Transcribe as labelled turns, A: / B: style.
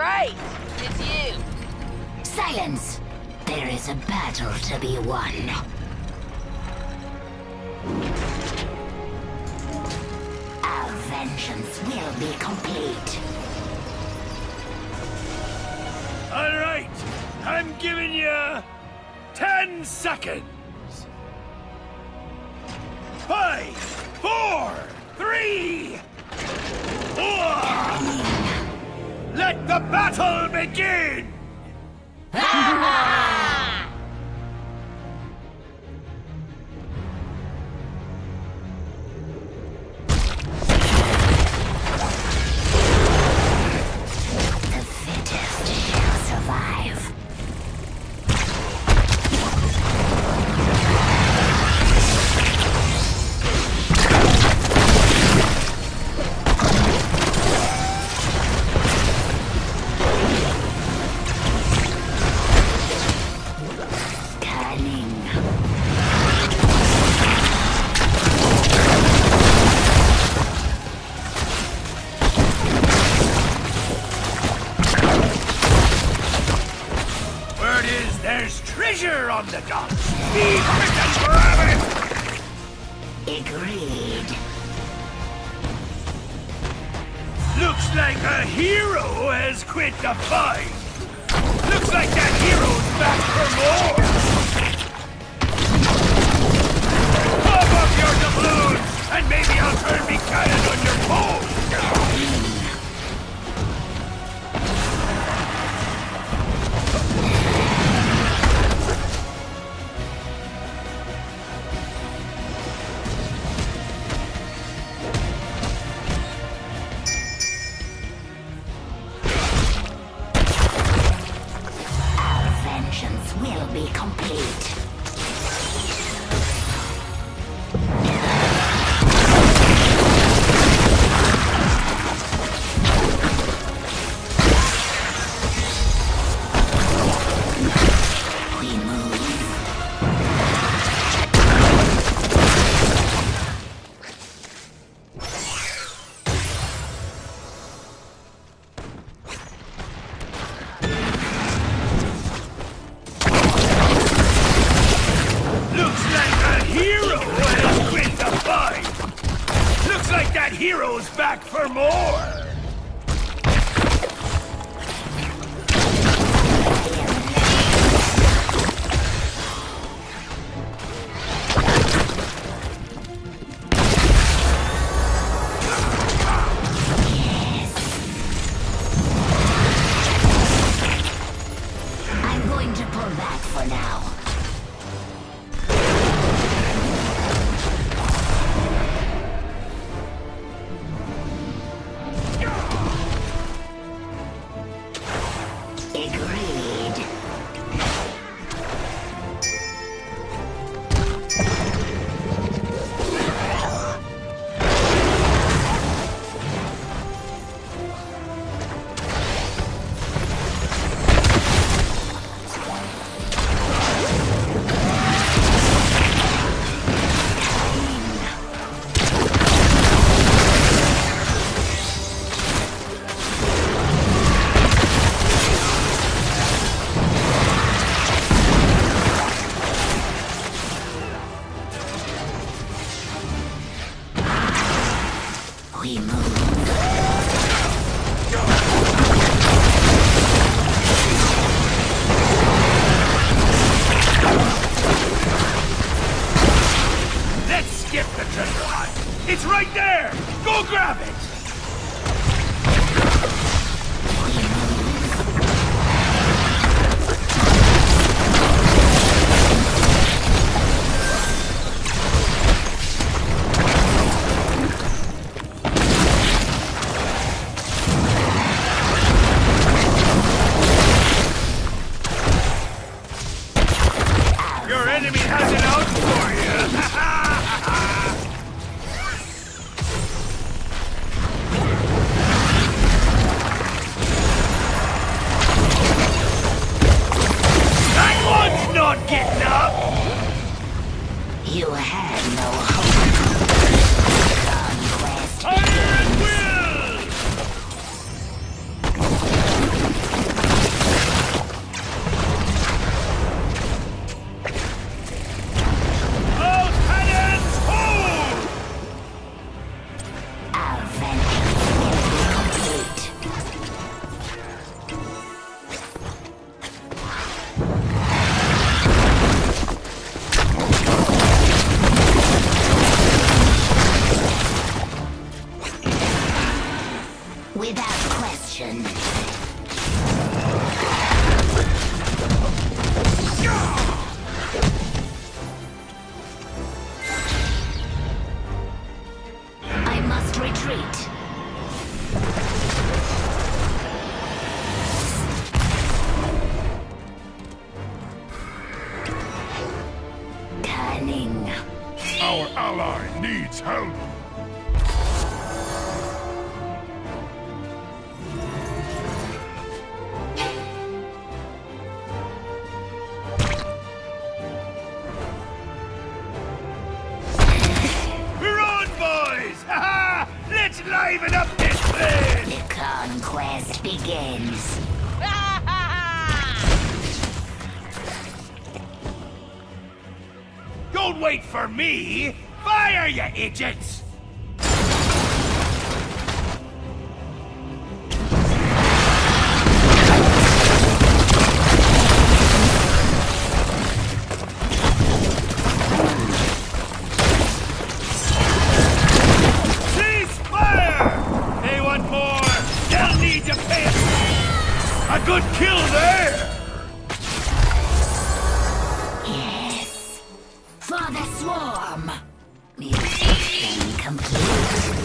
A: right. It's you.
B: Silence! There is a battle to be won. Our vengeance will be complete.
C: All right, I'm giving you 10 seconds. 5, 4, 3, 2. Let the battle begin!
B: The fittest shall survive.
C: Word is there's treasure on the docks. Be quick and grab it!
B: Agreed.
C: Looks like a hero has quit the fight. Looks like that hero's back for more. Pop up your doubloons, and maybe I'll turn me cannon on your pole.
B: Our vengeance will be complete. We move.
C: Looks like a hero has quit the fight. Looks like that hero's back for more.
B: I'm going to pull back for now. Agreed. We move.
C: Let's skip the treasure hunt. It's right there. Go grab it. Your enemy has it out for you. That one's not getting up.
B: You had no hope. Conquest
C: Iron will!
B: scanning.
A: Our ally needs help.
C: We're on, boys! Ha-ha! Let's liven up this place!
B: The conquest begins.
C: Don't wait for me! Fire, you idiots! Cease fire! They want more! They'll need to pay us! A good kill there!
B: Yes. For the swarm. Mutation complete.